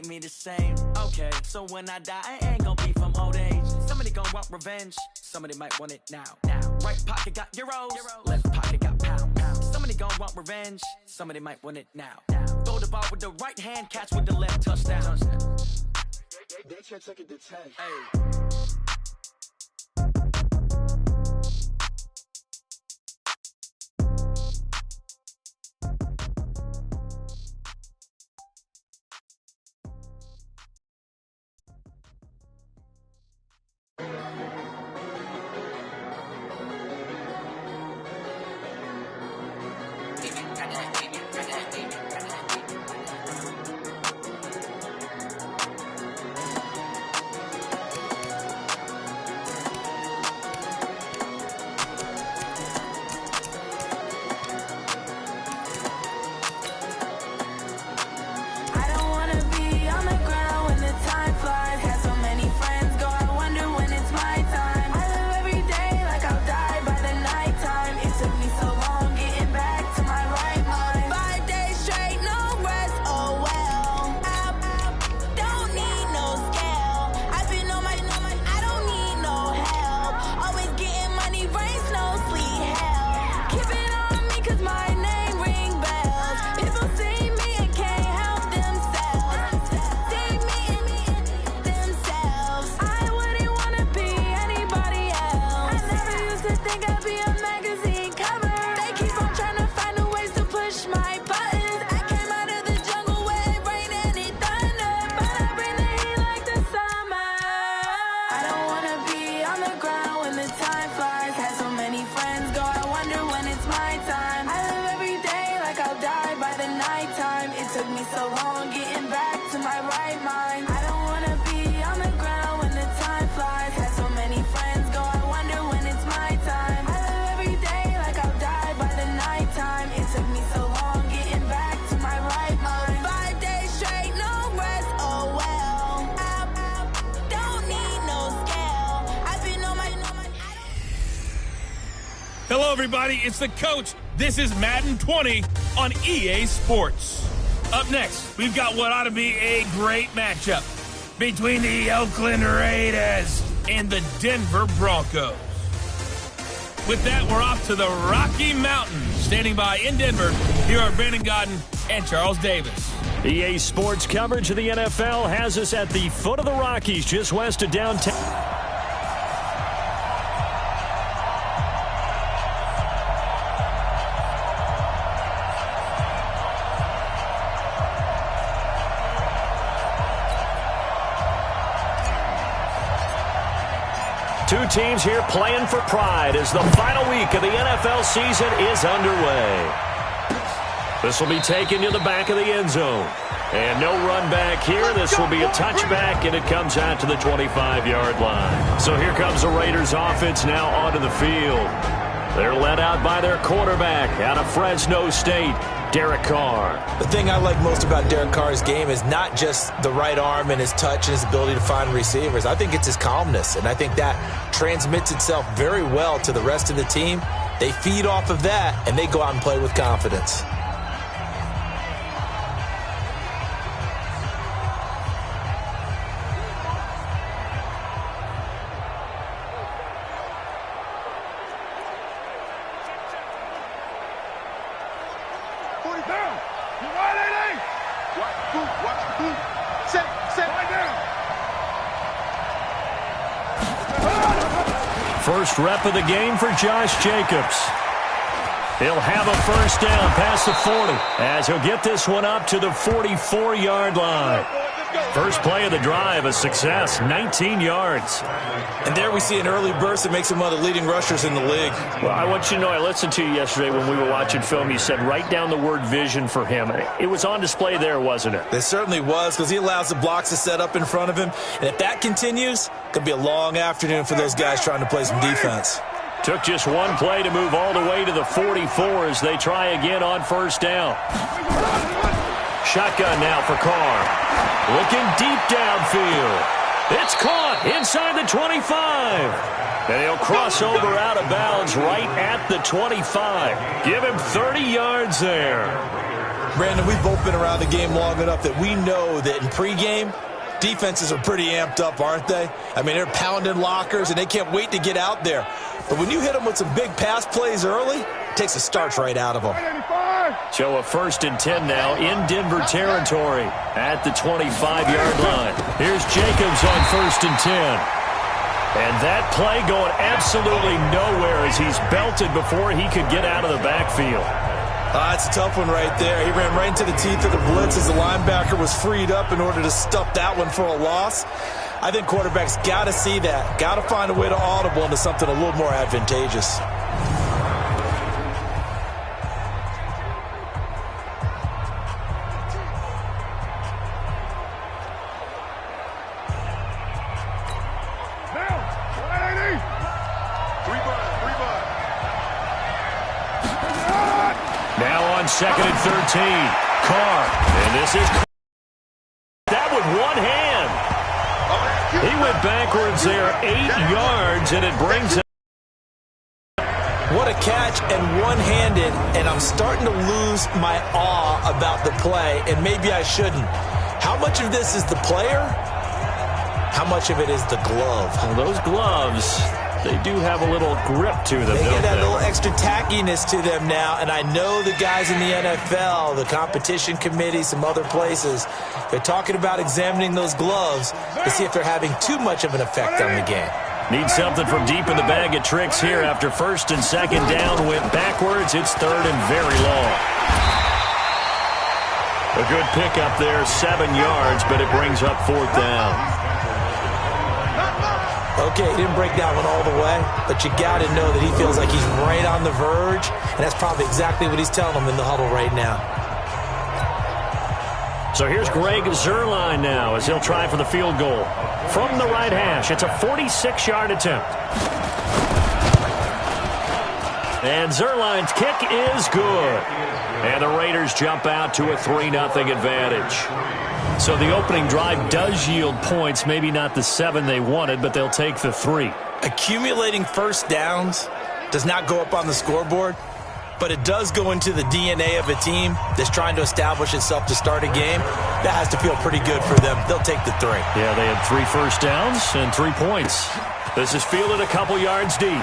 ain't me the same. Okay, so when I die, I ain't gonna be from old age. Somebody gonna want revenge, somebody might want it now. Right pocket got euros, left pocket got pounds. Somebody gonna want revenge, somebody might want it now. Throw the ball with the right hand, catch with the left, touchdown. They check it to 10. Hey. Hello, everybody. It's the coach. This is Madden 20 on EA Sports. Up next, we've got what ought to be a great matchup between the Oakland Raiders and the Denver Broncos. With that, we're off to the Rocky Mountains. Standing by in Denver, here are Brandon Godden and Charles Davis. EA Sports coverage of the NFL has us at the foot of the Rockies, just west of downtown. Two teams here playing for pride as the final week of the NFL season is underway. This will be taken to the back of the end zone. And no run back here. This will be a touchback, and it comes out to the 25-yard line. So here comes the Raiders offense now onto the field. They're led out by their quarterback out of Fresno State, Derek Carr. The thing I like most about Derek Carr's game is not just the right arm and his touch and his ability to find receivers. I think it's his calmness, and I think that transmits itself very well to the rest of the team. They feed off of that, and they go out and play with confidence. First rep of the game for Josh Jacobs. He'll have a first down past the 40 as he'll get this one up to the 44-yard line. First play of the drive, a success, 19 yards. And there we see an early burst that makes him one of the leading rushers in the league. Well, I want you to know, I listened to you yesterday when we were watching film. You said write down the word vision for him. It was on display there, wasn't it? It certainly was, because he allows the blocks to set up in front of him. And if that continues, it could be a long afternoon for those guys trying to play some defense. Took just one play to move all the way to the 44 as they try again on first down. Shotgun now for Carr. Looking deep downfield. It's caught inside the 25. And he'll cross over out of bounds right at the 25. Give him 30 yards there. Brandon, we've both been around the game long enough that we know that in pregame, defenses are pretty amped up, aren't they? I mean, they're pounding lockers, and they can't wait to get out there. But when you hit them with some big pass plays early, it takes the starch right out of them. So a 1st and 10 now in Denver territory at the 25-yard line. Here's Jacobs on 1st and 10. And that play going absolutely nowhere as he's belted before he could get out of the backfield. That's a tough one right there. He ran right into the teeth of the blitz as the linebacker was freed up in order to stuff that one for a loss. I think quarterbacks got to see that. Got to find a way to audible into something a little more advantageous. Now on 2nd and 13. Carr. And this is that with one hand. He went backwards there 8 yards, and it brings him. What a catch and one-handed, and I'm starting to lose my awe about the play, and maybe I shouldn't. How much of this is the player? How much of it is the glove? Well, those gloves, they do have a little grip to them, They don't get that they? little extra tackiness to them now, and I know the guys in the NFL, the competition committee, some other places, they're talking about examining those gloves to see if they're having too much of an effect on the game. Need something from deep in the bag of tricks here after 1st and 2nd down. Went backwards. It's 3rd and very long. A good pickup there, 7 yards, but it brings up 4th down. Okay, he didn't break that one all the way, but you got to know that he feels like he's right on the verge, and that's probably exactly what he's telling them in the huddle right now. So here's Greg Zuerlein now as he'll try for the field goal. From the right hash, it's a 46-yard attempt. And Zuerlein's kick is good. And the Raiders jump out to a 3-0 advantage. So the opening drive does yield points, maybe not the 7 they wanted, but they'll take the 3. Accumulating first downs does not go up on the scoreboard, but it does go into the DNA of a team that's trying to establish itself to start a game. That has to feel pretty good for them. They'll take the 3. Yeah, they had 3 first downs and 3 points. This is fielded a couple yards deep.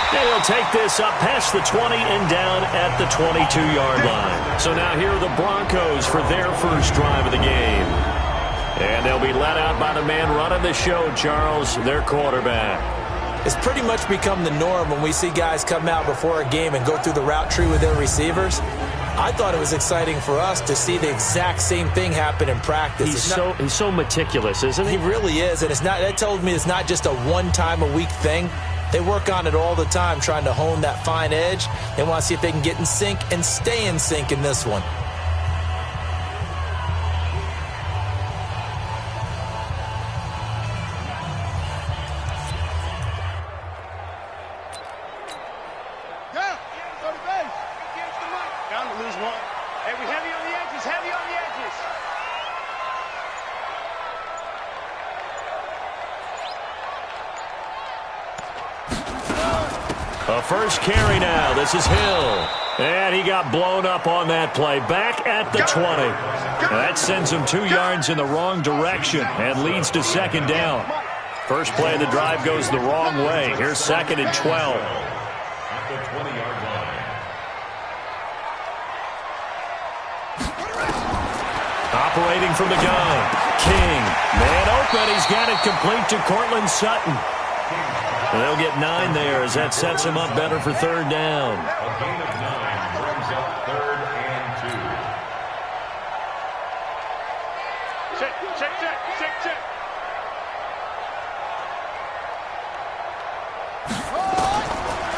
They'll take this up past the 20 and down at the 22-yard line. So now here are the Broncos for their first drive of the game. And they'll be let out by the man running the show, Charles, their quarterback. It's pretty much become the norm when we see guys come out before a game and go through the route tree with their receivers. I thought it was exciting for us to see the exact same thing happen in practice. He's so meticulous, isn't he? He really is, and that told me it's not just a one-time-a-week thing. They work on it all the time, trying to hone that fine edge. They want to see if they can get in sync and stay in sync in this one. A first carry now. This is Hill. And he got blown up on that play. Back at the 20. And that sends him 2 yards in the wrong direction and leads to 2nd down. First play of the drive goes the wrong way. Here's 2nd and 12. At the 20-yard line. Operating from the gun. King. Man open. He's got it complete to Cortland Sutton. And they'll get 9 there as that sets him up better for 3rd down. A gain of 9 brings up 3rd and 2. Check.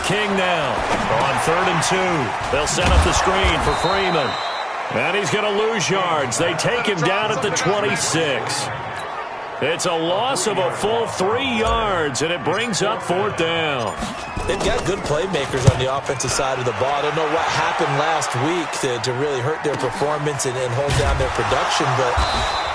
King now on 3rd and 2. They'll set up the screen for Freeman. And he's going to lose yards. They take him down at the 26. It's a loss of a full 3 yards, and it brings up 4th down. They've got good playmakers on the offensive side of the ball. I don't know what happened last week to really hurt their performance and hold down their production, but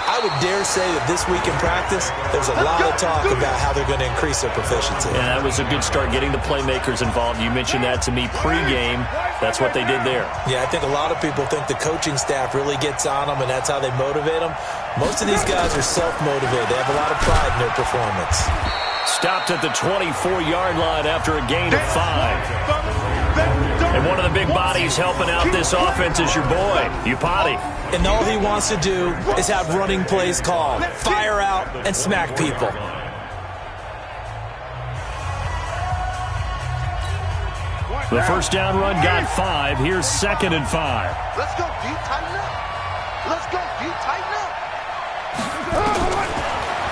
I would dare say that this week in practice, there's a lot of talk about how they're going to increase their proficiency. Yeah, that was a good start, getting the playmakers involved. You mentioned that to me pregame. That's what they did there. Yeah, I think a lot of people think the coaching staff really gets on them, and that's how they motivate them. Most of these guys are self-motivated. They have a lot of pride in their performance. Stopped at the 24-yard line after a gain of 5. And one of the big bodies helping out this offense is your boy, Upati. And all he wants to do is have running plays called. Fire out and smack people. The first down run got 5. Here's 2nd and 5. Let's go, deep, tighten up. Let's go, deep, tighten up.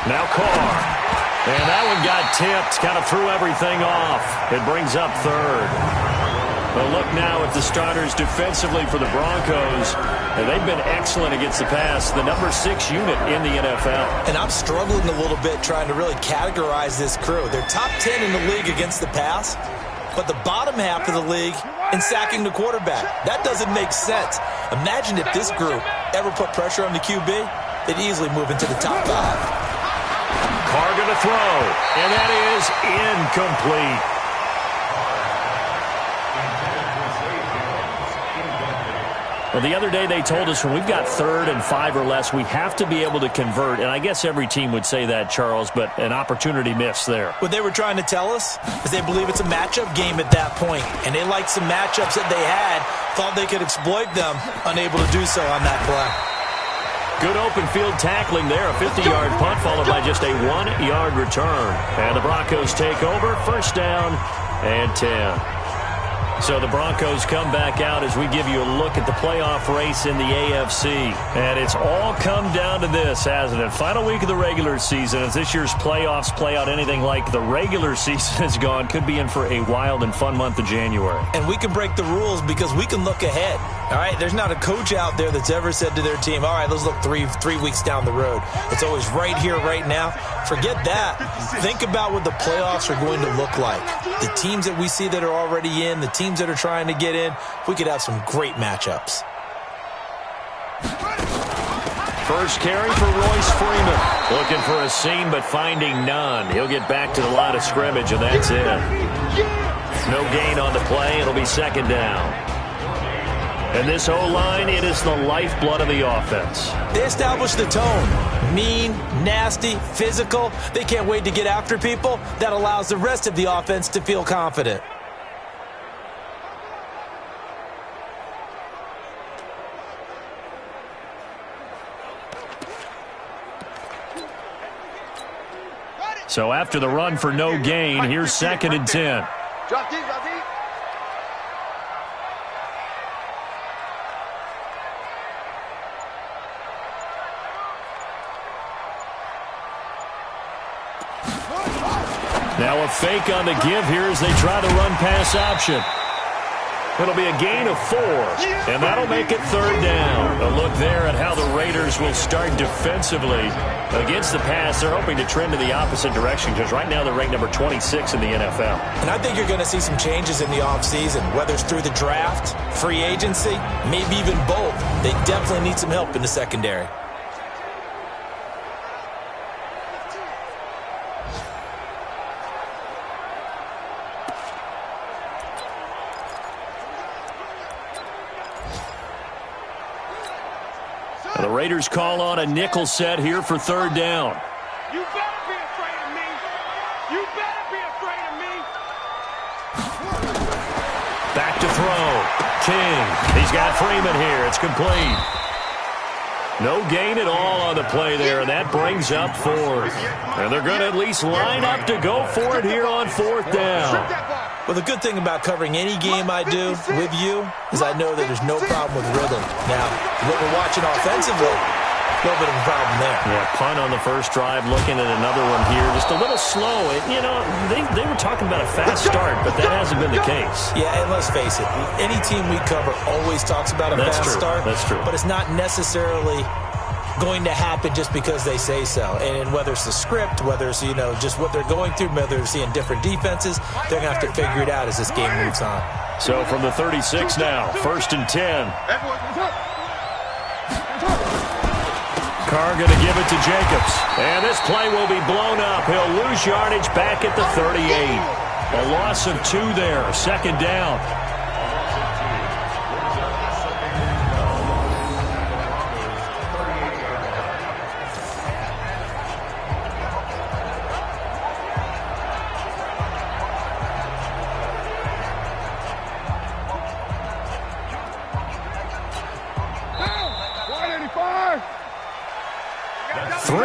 Now Carr. And that one got tipped, kind of threw everything off. It brings up 3rd. But look now at the starters defensively for the Broncos. And they've been excellent against the pass, the number 6 unit in the NFL. And I'm struggling a little bit trying to really categorize this crew. They're top 10 in the league against the pass, but the bottom half of the league in sacking the quarterback. That doesn't make sense. Imagine if this group ever put pressure on the QB, they'd easily move into the top 5. Carr going to throw, and that is incomplete. Well, the other day they told us when we've got 3rd and 5 or less, we have to be able to convert. And I guess every team would say that, Charles, but an opportunity missed there. What they were trying to tell us is they believe it's a matchup game at that point. And they liked some matchups that they had, thought they could exploit them, unable to do so on that play. Good open field tackling there. A 50-yard punt followed by just a 1-yard return. And the Broncos take over. First down and 10. So the Broncos come back out as we give you a look at the playoff race in the AFC. And it's all come down to this, hasn't it? Final week of the regular season. As this year's playoffs play out anything like the regular season has gone, could be in for a wild and fun month of January. And we can break the rules because we can look ahead. All right, there's not a coach out there that's ever said to their team, all right, let's look three weeks down the road. It's always right here, right now. Forget that. Think about what the playoffs are going to look like. The teams that we see that are already in, the teams that are trying to get in, we could have some great matchups. First carry for Royce Freeman. Looking for a seam, but finding none. He'll get back to the line of scrimmage, and that's it. No gain on the play. It'll be 2nd down. And this O-line, it is the lifeblood of the offense. They establish the tone. Mean, nasty, physical. They can't wait to get after people. That allows the rest of the offense to feel confident. So after the run for no gain, here's 2nd and 10. Drop deep, drop deep. Now a fake on the give here as they try to run pass option. It'll be a gain of 4, and that'll make it 3rd down. A look there at how the Raiders will start defensively against the pass. They're hoping to trend in the opposite direction because right now they're ranked number 26 in the NFL. And I think you're going to see some changes in the offseason, whether it's through the draft, free agency, maybe even both. They definitely need some help in the secondary. The Raiders call on a nickel set here for 3rd down. You better be afraid of me. You better be afraid of me. Back to throw. King. He's got Freeman here. It's complete. No gain at all on the play there, and that brings up 4th. And they're going to at least line up to go for it here on 4th down. Well, the good thing about covering any game I do with you is I know that there's no problem with rhythm. Now, what we're watching offensively, a little bit of a problem there. Yeah, punt on the first drive, looking at another one here. Just a little slow. You know, they were talking about a fast start, but that hasn't been the case. Yeah, and let's face it, any team we cover always talks about a fast start. That's true. But it's not necessarily going to happen just because they say so. And whether it's the script, whether it's, just what they're going through, whether they're seeing different defenses, they're going to have to figure it out as this game moves on. So from the 36 now, 1st and 10. Carr going to give it to Jacobs. And this play will be blown up. He'll lose yardage back at the 38. A loss of 2 there. 2nd down.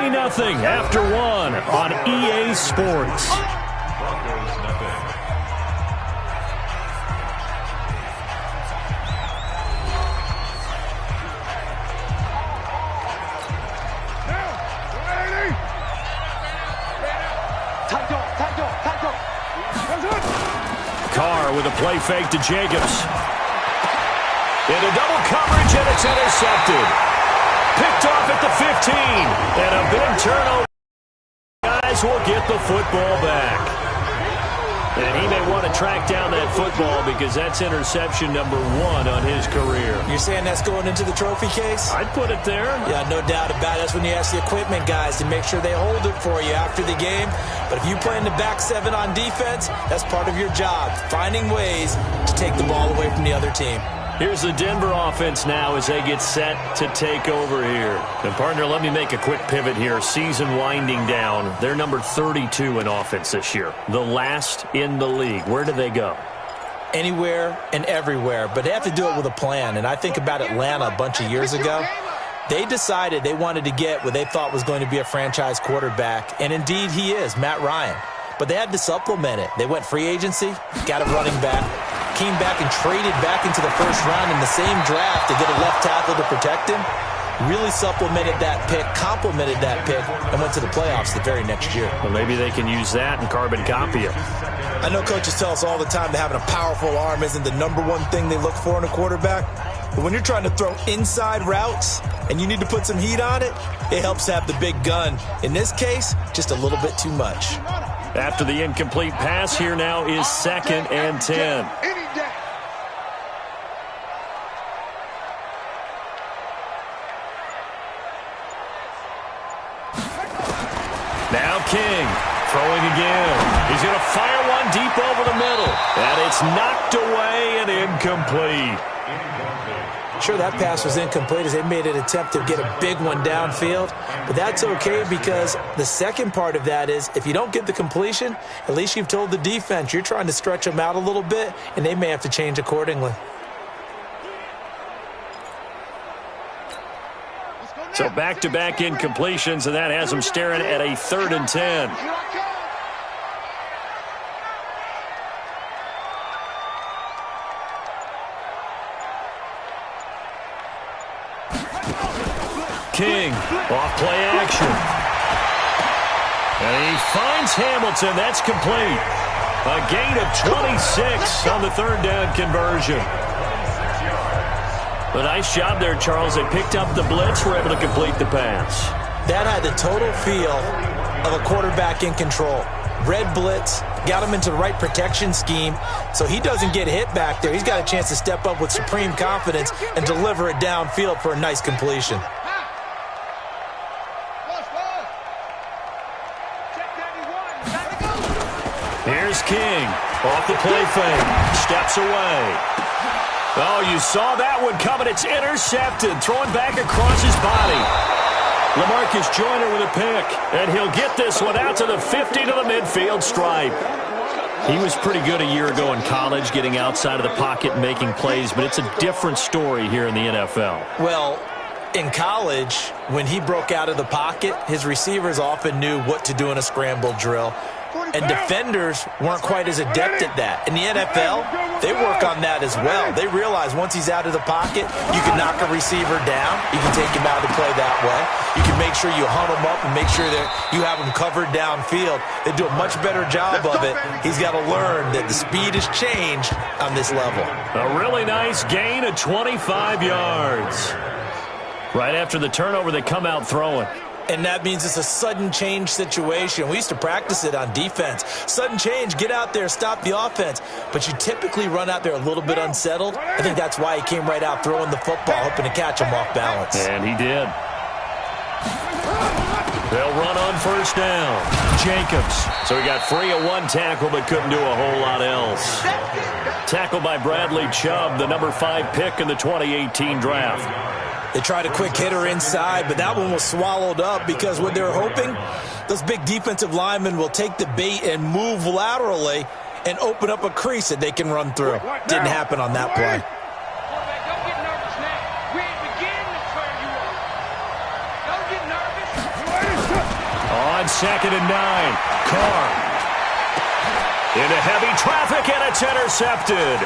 Nothing after 1 on EA Sports. Broncos nothing. Carr with a play fake to Jacobs. Into double coverage, and it's intercepted. Picked off at the 15, and a big turnover. Guys will get the football back. And he may want to track down that football because that's interception number 1 on his career. You're saying that's going into the trophy case? I'd put it there. Yeah, no doubt about it. That's when you ask the equipment guys to make sure they hold it for you after the game. But if you play in the back 7 on defense, that's part of your job, finding ways to take the ball away from the other team. Here's the Denver offense now as they get set to take over here. And, partner, let me make a quick pivot here. Season winding down. They're number 32 in offense this year. The last in the league. Where do they go? Anywhere and everywhere. But they have to do it with a plan. And I think about Atlanta a bunch of years ago. They decided they wanted to get what they thought was going to be a franchise quarterback. And, indeed, he is, Matt Ryan. But they had to supplement it. They went free agency, got a running back, came back and traded back into the first round in the same draft to get a left tackle to protect him. Really supplemented that pick, complemented that pick, and went to the playoffs the very next year. Well, maybe they can use that and carbon copy it. I know coaches tell us all the time that having a powerful arm isn't the number 1 thing they look for in a quarterback. But when you're trying to throw inside routes and you need to put some heat on it, it helps to have the big gun. In this case, just a little bit too much. After the incomplete pass, here now is 2nd and 10. Now King throwing again. He's going to fire one deep over the middle. And it's knocked away and incomplete. Sure, that pass was incomplete as they made an attempt to get a big one downfield. But that's okay because the second part of that is if you don't get the completion, at least you've told the defense you're trying to stretch them out a little bit, and they may have to change accordingly. So back-to-back incompletions, and that has them staring at a 3rd and 10. King, off play action. And he finds Hamilton. That's complete. A gain of 26 on the 3rd down conversion. A nice job there, Charles. They picked up the blitz, were able to complete the pass. That had the total feel of a quarterback in control. Red blitz, got him into the right protection scheme, so he doesn't get hit back there. He's got a chance to step up with supreme confidence and deliver it downfield for a nice completion. Here's King. Off the play fake. Steps away. Oh, you saw that one coming. It's intercepted. Throwing back across his body. LaMarcus Joyner with a pick. And he'll get this one out to the 50 to the midfield stripe. He was pretty good a year ago in college, getting outside of the pocket and making plays, but it's a different story here in the NFL. Well, in college, when he broke out of the pocket, his receivers often knew what to do in a scramble drill. And defenders weren't quite as adept at that. In the NFL, they work on that as well. They realize once he's out of the pocket, you can knock a receiver down. You can take him out of the play that way. You can make sure you hunt him up and make sure that you have him covered downfield. They do a much better job of it. He's got to learn that the speed has changed on this level. A really nice gain of 25 yards. Right after the turnover, they come out throwing. And that means it's a sudden change situation. We used to practice it on defense. Sudden change, get out there, stop the offense. But you typically run out there a little bit unsettled. I think that's why he came right out throwing the football, hoping to catch him off balance. And he did. They'll run on first down. Jacobs. So he got free of one tackle but couldn't do a whole lot else. Tackled by Bradley Chubb, the number 5 pick in the 2018 draft. They tried a quick hitter inside, but that one was swallowed up because what they're hoping, those big defensive linemen will take the bait and move laterally and open up a crease that they can run through. Didn't happen on that play. Don't get nervous now. We ain't beginning to turn you on. Don't get nervous. On 2nd and 9, Carr. Into heavy traffic, and it's intercepted.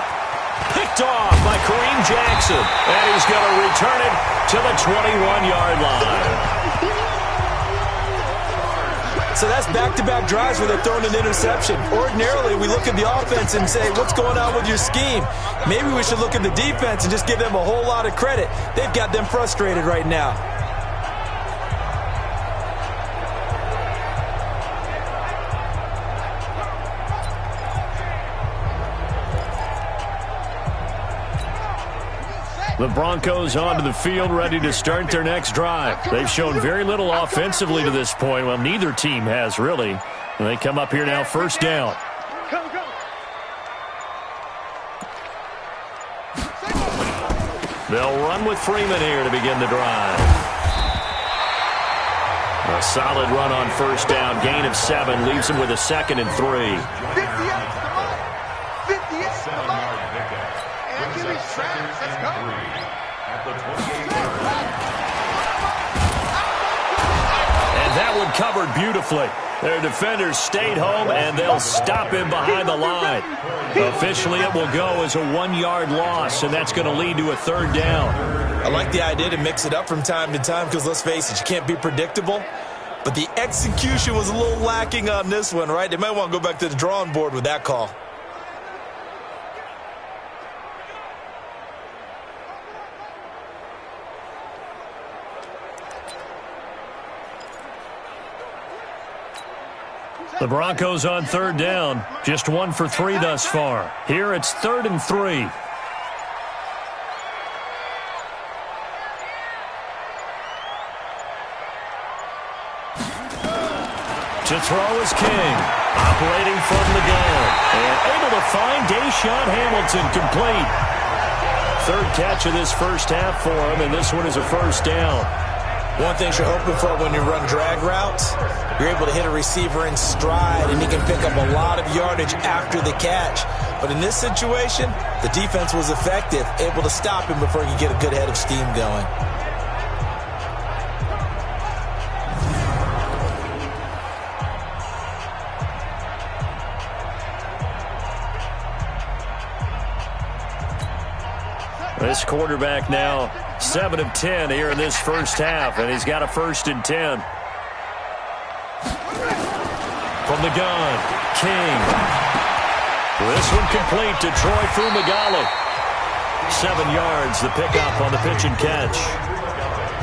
Picked off by Kareem Jackson, and he's going to return it to the 21-yard line. So that's back-to-back drives where they're throwing an interception. Ordinarily, we look at the offense and say, what's going on with your scheme? Maybe we should look at the defense and just give them a whole lot of credit. They've got them frustrated right now. The Broncos onto the field, ready to start their next drive. They've shown very little offensively to this point. Well, neither team has, really. And they come up here now, first down. They'll run with Freeman here to begin the drive. A solid run on first down. Gain of 7 leaves him with a 2nd and 3. 58, come on. And give me straps. Let's go. And that one covered beautifully. Their defenders stayed home, and they'll stop him behind the line. Officially, it will go as a 1-yard loss, and that's going to lead to a 3rd down. I like the idea to mix it up from time to time because, let's face it, you can't be predictable. But the execution was a little lacking on this one, right? They might want to go back to the drawing board with that call. The Broncos on 3rd down. Just 1 for 3 thus far. Here it's 3rd and 3. To throw is King. Operating from the gun. And able to find Deshaun Hamilton complete. 3rd catch of this first half for him, and this one is a first down. One thing you're hoping for when you run drag routes, you're able to hit a receiver in stride, and he can pick up a lot of yardage after the catch. But in this situation, the defense was effective, able to stop him before he could get a good head of steam going. This quarterback now 7 of 10 here in this first half, and he's got a 1st and 10. From the gun, King. This one complete to Troy Fumagalli. 7 yards, the pickup on the pitch and catch.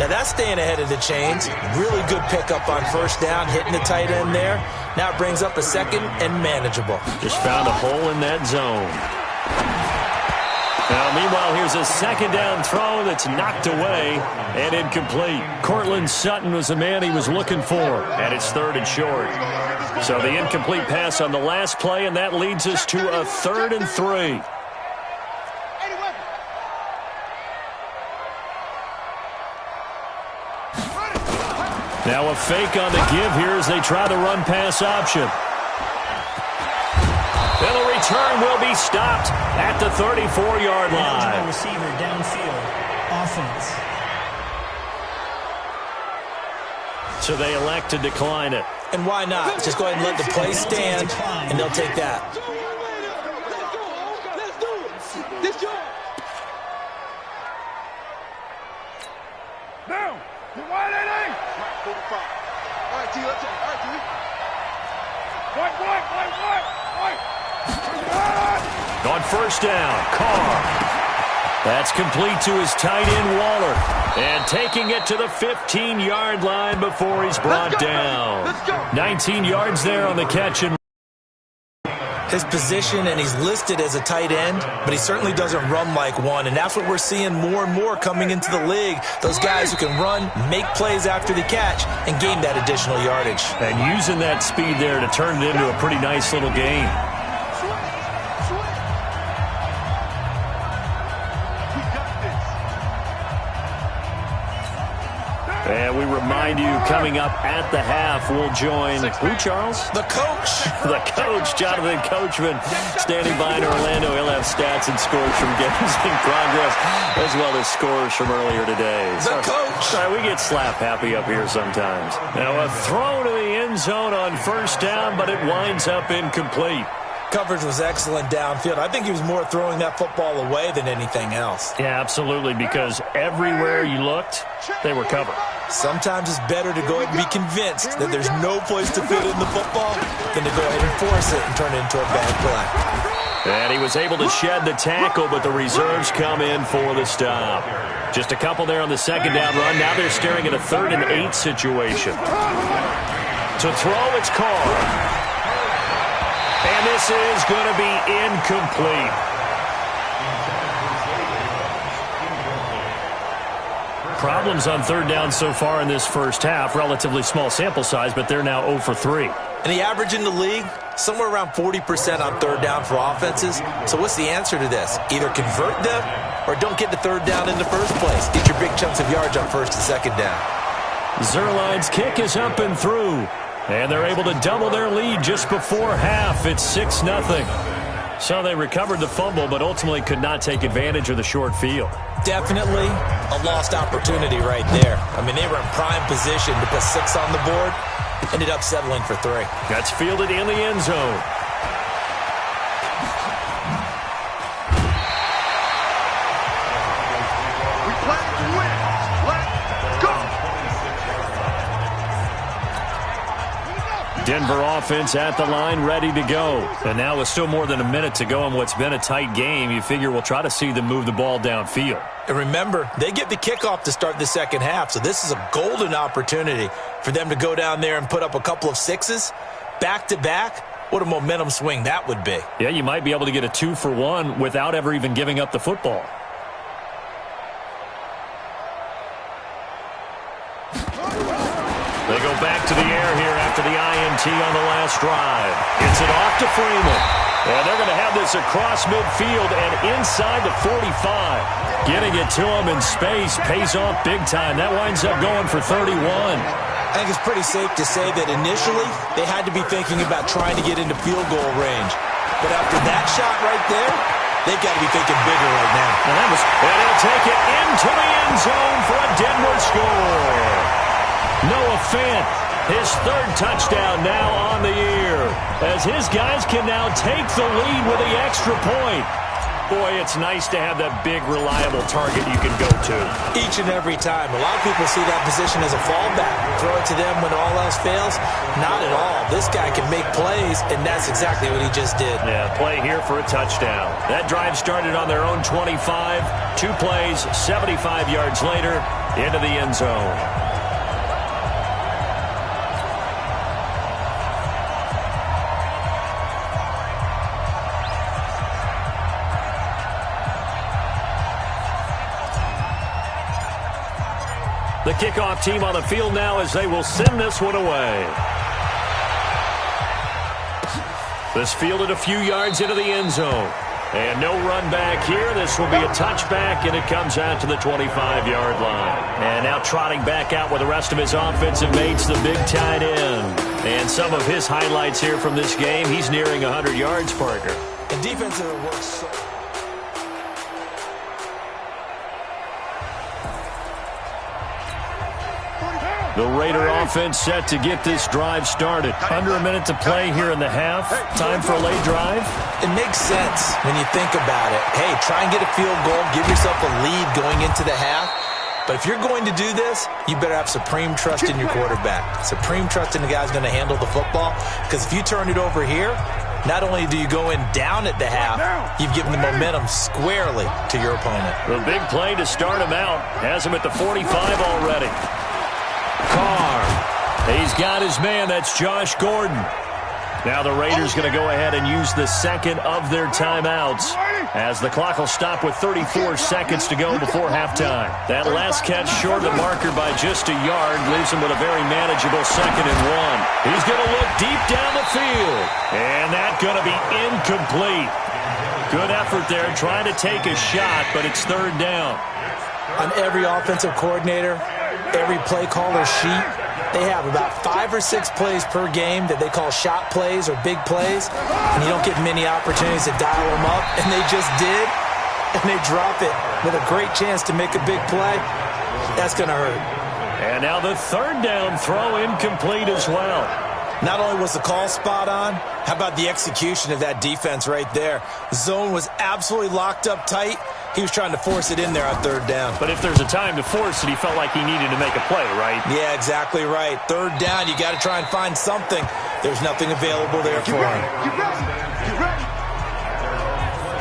Now that's staying ahead of the chains. Really good pickup on first down, hitting the tight end there. Now it brings up a 2nd and manageable. Just found a hole in that zone. Now, meanwhile, here's a 2nd down throw that's knocked away and incomplete. Cortland Sutton was the man he was looking for, and it's 3rd and short. So the incomplete pass on the last play, and that leads us to a 3rd and 3. Now a fake on the give here as they try the run-pass option. And the return will be stopped at the 34-yard line. Receiver downfield, offense. So they elect to decline it. And why not? Just go ahead and let the play stand, and they'll take that. Let's do it. This job. Now, you wide at eight. Right, 45. All right, T, let's go. All right, T. White. On first down, Carr. That's complete to his tight end, Waller. And taking it to the 15-yard line before he's brought down. 19 yards there on the catch. And his position, and he's listed as a tight end, but he certainly doesn't run like one, and that's what we're seeing more and more coming into the league. Those guys who can run, make plays after the catch, and gain that additional yardage. And using that speed there to turn it into a pretty nice little gain. And we remind you, coming up at the half, we'll join who, Charles? The coach. The coach, Jonathan Coachman, standing by in Orlando. He'll have stats and scores from games in progress, as well as scores from earlier today. The coach. Sorry, we get slap happy up here sometimes. Now a throw to the end zone on first down, but it winds up incomplete. Coverage was excellent downfield. I think he was more throwing that football away than anything else. Yeah, absolutely, because everywhere you looked, they were covered. Sometimes it's better to go ahead and be convinced that there's no place to fit in the football than to go ahead and force it and turn it into a bad play. And he was able to shed the tackle, but the reserves come in for the stop. Just a couple there on the second down run. Now they're staring at a 3rd and 8 situation. To throw, it's Carr. And this is going to be incomplete. Problems on 3rd down so far in this first half. Relatively small sample size, but they're now 0 for 3. And the average in the league, somewhere around 40% on 3rd down for offenses. So what's the answer to this? Either convert them or don't get the 3rd down in the first place. Get your big chunks of yards on 1st and 2nd down. Zuerlein's kick is up and through. And they're able to double their lead just before half. It's 6-0. So they recovered the fumble, but ultimately could not take advantage of the short field. Definitely a lost opportunity right there. I mean, they were in prime position to put 6 on the board. Ended up settling for 3. That's fielded in the end zone. We play to win. Let's go. Denver offense at the line, ready to go. And now with still more than a minute to go in what's been a tight game, you figure we'll try to see them move the ball downfield. And remember, they get the kickoff to start the second half, so this is a golden opportunity for them to go down there and put up a couple of 6s back-to-back. What a momentum swing that would be. Yeah, you might be able to get a 2-for-1 without ever even giving up the football. They go back to the air here after the INT on the last drive. Gets it off to Freeman. And they're going to have this across midfield and inside the 45. Getting it to him in space pays off big time. That winds up going for 31. I think it's pretty safe to say that initially they had to be thinking about trying to get into field goal range. But after that shot right there, they've got to be thinking bigger right now. And they'll take it into the end zone for a Denver score. Noah Fant, his 3rd touchdown now on the year, as his guys can now take the lead with the extra point. Boy, it's nice to have that big, reliable target you can go to. Each and every time. A lot of people see that position as a fallback. Throw it to them when all else fails. Not at all. This guy can make plays, and that's exactly what he just did. Yeah, play here for a touchdown. That drive started on their own 25. 2 plays, 75 yards later, into the end zone. The kickoff team on the field now as they will send this one away. This fielded a few yards into the end zone. And no run back here. This will be a touchback, and it comes out to the 25-yard line. And now trotting back out with the rest of his offensive mates, the big tight end. And some of his highlights here from this game, he's nearing 100 yards, partner. And defensive works so... The Raider offense set to get this drive started. Under a minute to play here in the half. Time for a late drive. It makes sense when you think about it. Hey, try and get a field goal. Give yourself a lead going into the half. But if you're going to do this, you better have supreme trust in your quarterback. Supreme trust in the guy who's going to handle the football. Because if you turn it over here, Not only do you go in down at the half, you've given the momentum squarely to your opponent. The big play to start him out has him at the 45 already. Carr. He's got his man. That's Josh Gordon. Now the Raiders going to go ahead and use the second of their timeouts as the clock will stop with 34 seconds to go before halftime. That last catch short of the marker by just a yard leaves him with a very manageable 2nd and 1. He's going to look deep down the field, and that's going to be incomplete. Good effort there trying to take a shot, but it's 3rd down. On every offensive coordinator, every play caller sheet, they have about 5 or 6 plays per game that they call shot plays or big plays, and you don't get many opportunities to dial them up, and they just did, and they drop it with a great chance to make a big play. That's going to hurt. And now the 3rd down throw incomplete as well. Not only was the call spot on, how about the execution of that defense right there? The zone was absolutely locked up tight. He was trying to force it in there on 3rd down. But if there's a time to force it, he felt like he needed to make a play, right? Yeah, exactly right. 3rd down, you got to try and find something. There's nothing available there for him. You ready?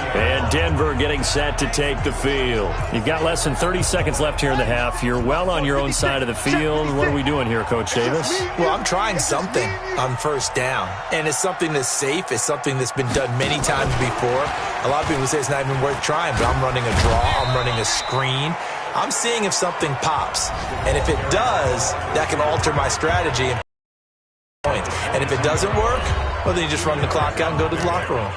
And Denver getting set to take the field. You've got less than 30 seconds left here in the half. You're well on your own side of the field. What are we doing here, Coach Davis? Well, I'm trying something on 1st down, and it's something that's safe. It's something that's been done many times before. A lot of people say it's not even worth trying, but I'm running a draw. I'm running a screen. I'm seeing if something pops, and if it does, that can alter my strategy. And if it doesn't work, well, then you just run the clock out and go to the locker room.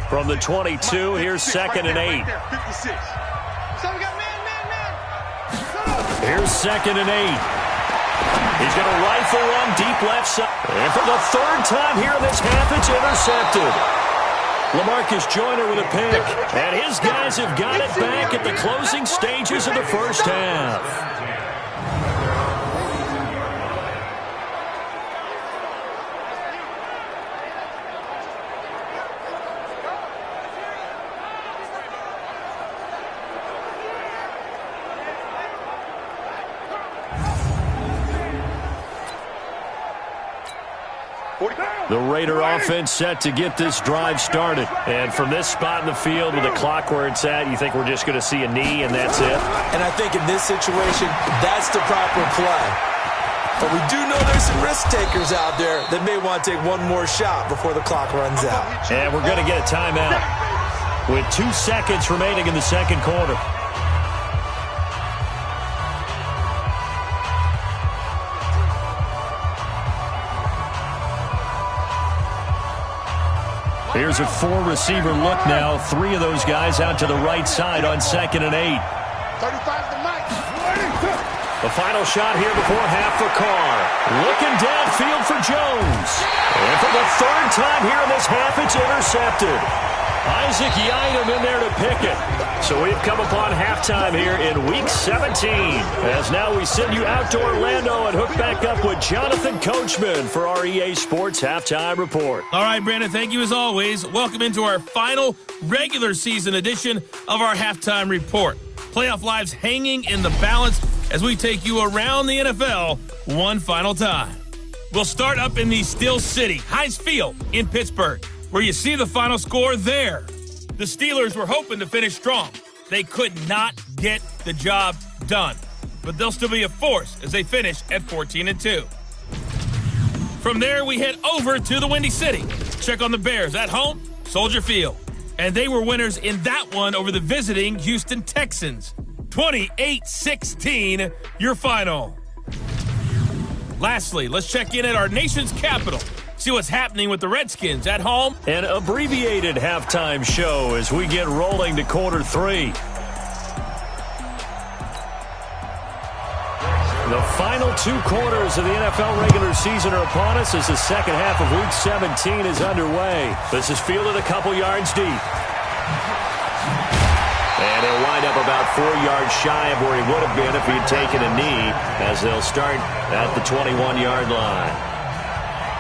From the 22, here's 2nd and 8. Here's 2nd and 8. He's going to rifle one deep left side. And for the 3rd time here in this half, it's intercepted. LaMarcus Joyner with a pick. And his guys have got it back at the closing stages of the 1st half. The Raider offense set to get this drive started. And from this spot in the field with the clock where it's at, you think we're just going to see a knee and that's it? And I think in this situation, that's the proper play. But we do know there's some risk takers out there that may want to take one more shot before the clock runs out. And we're going to get a timeout with 2 seconds remaining in the 2nd quarter. Here's a 4-receiver look now. 3 of those guys out to the right side on 2nd and 8. 35's the mic. The final shot here before half for Carr. Looking downfield for Jones. And for the 3rd time here in this half, it's intercepted. Isaac Yiadom in there to pick it. So we've come upon halftime here in Week 17. As now we send you out to Orlando and hook back up with Jonathan Coachman for our EA Sports Halftime Report. All right, Brandon, thank you as always. Welcome into our final regular season edition of our Halftime Report. Playoff lives hanging in the balance as we take you around the NFL one final time. We'll start up in the Steel City, Heinz Field in Pittsburgh, where you see the final score there. The Steelers were hoping to finish strong. They could not get the job done, but they'll still be a force as they finish at 14-2. From there, we head over to the Windy City. Check on the Bears at home, Soldier Field. And they were winners in that one over the visiting Houston Texans. 28-16, your final. Lastly, let's check in at our nation's capital. See what's happening with the Redskins at home. An abbreviated halftime show as we get rolling to quarter 3. The final 2 quarters of the NFL regular season are upon us as the second half of Week 17 is underway. This is fielded a couple yards deep. And he'll wind up about 4 yards shy of where he would have been if he'd taken a knee, as they'll start at the 21-yard line.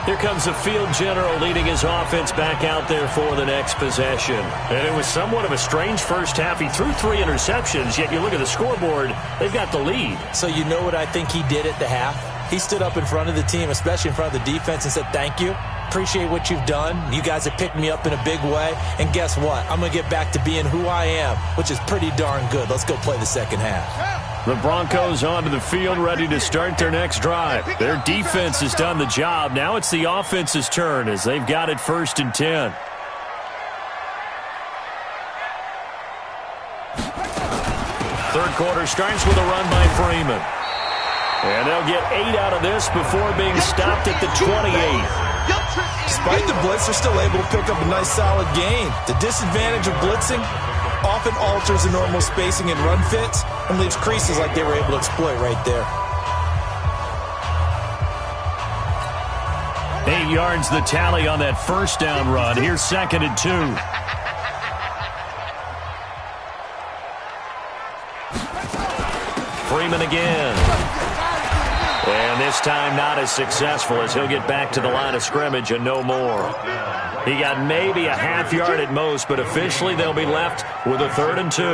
Here comes the field general leading his offense back out there for the next possession. And it was somewhat of a strange first half. He threw 3 interceptions, yet you look at the scoreboard, they've got the lead. So you know what I think he did at the half? He stood up in front of the team, especially in front of the defense, and said, thank you. Appreciate what you've done. You guys have picked me up in a big way. And guess what? I'm going to get back to being who I am, which is pretty darn good. Let's go play the second half. The Broncos onto the field ready to start their next drive. Their defense has done the job. Now it's the offense's turn as they've got it 1st and 10. Third quarter starts with a run by Freeman. And they'll get 8 out of this before being stopped at the 28. Despite the blitz, they're still able to pick up a nice solid gain. The disadvantage of blitzing often alters the normal spacing and run fits and leaves creases like they were able to exploit right there. 8 yards the tally on that first down run. Here's 2nd and 2. Freeman again. And this time not as successful as he'll get back to the line of scrimmage and no more. He got maybe a half yard at most, but officially they'll be left with a 3rd and 2.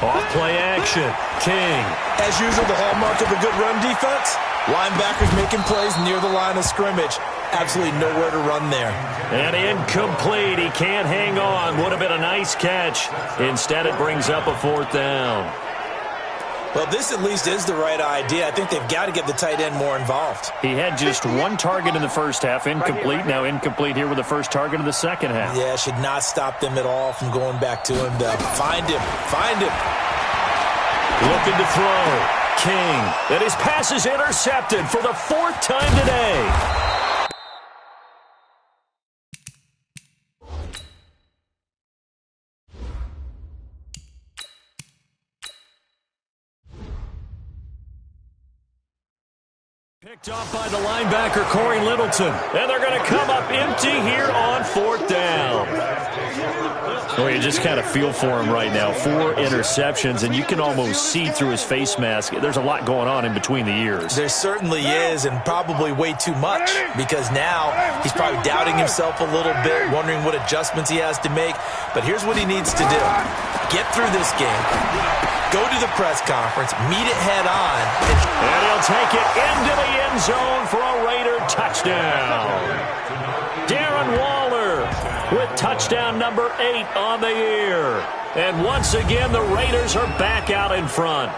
Off play action. King. As usual, the hallmark of a good run defense, linebackers making plays near the line of scrimmage. Absolutely nowhere to run there. And incomplete. He can't hang on. Would have been a nice catch. Instead, it brings up a 4th down. Well, this at least is the right idea. I think they've got to get the tight end more involved. He had just 1 target in the first half, incomplete. Now incomplete here with the first target of the second half. Yeah, should not stop them at all from going back to him. Find him. Find him. Looking to throw. King. And his pass is intercepted for the 4th time today. Picked off by the linebacker, Corey Littleton. And they're going to come up empty here on 4th down. Well, you just kind of feel for him right now. 4 interceptions, and you can almost see through his face mask. There's a lot going on in between the ears. There certainly is, and probably way too much, because now he's probably doubting himself a little bit, wondering what adjustments he has to make. But here's what he needs to do. Get through this game. Go to the press conference, meet it head on. And he'll take it into the end zone for a Raider touchdown. Darren Waller with touchdown number 8 on the year. And once again, the Raiders are back out in front.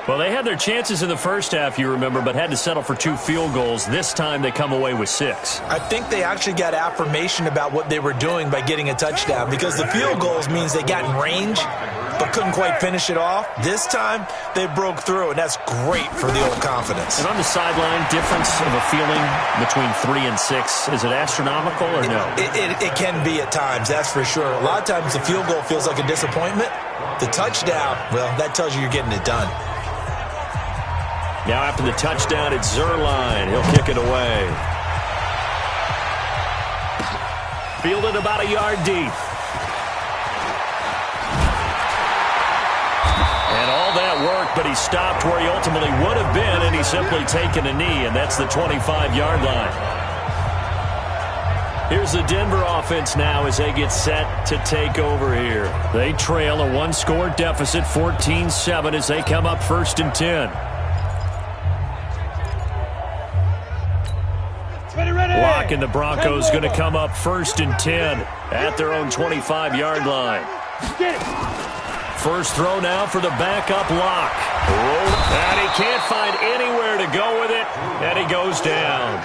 Well, they had their chances in the first half, you remember, but had to settle for 2 field goals. This time they come away with 6. I think they actually got affirmation about what they were doing by getting a touchdown, because the field goals means they got in range but couldn't quite finish it off. This time they broke through, and that's great for the old confidence. And on the sideline, difference of a feeling between 3 and 6, is it astronomical or no? It can be at times, that's for sure. A lot of times the field goal feels like a disappointment. The touchdown, well, that tells you you're getting it done. Now after the touchdown, it's Zerline. He'll kick it away. Fielded about a yard deep. And all that work, but he stopped where he ultimately would have been, and he's simply taken a knee, and that's the 25-yard line. Here's the Denver offense now as they get set to take over here. They trail a 1-score deficit, 14-7, as they come up 1st and 10. Lock, and the Broncos going to come up 1st and 10 at their own 25-yard line. First throw now for the backup Lock. And he can't find anywhere to go with it, and he goes down.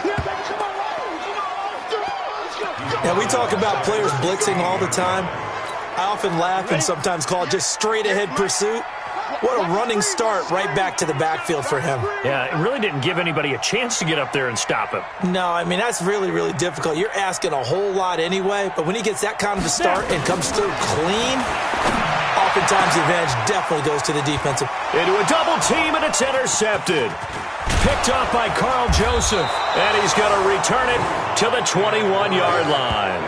Now, we talk about players blitzing all the time. I often laugh and sometimes call it just straight-ahead pursuit. What a running start right back to the backfield for him. Yeah, it really didn't give anybody a chance to get up there and stop him. No, I mean, that's really, really difficult. You're asking a whole lot anyway, but when he gets that kind of a start and comes through clean, oftentimes the advantage definitely goes to the defensive. Into a double team, and it's intercepted. Picked off by Carl Joseph, and he's going to return it to the 21-yard line.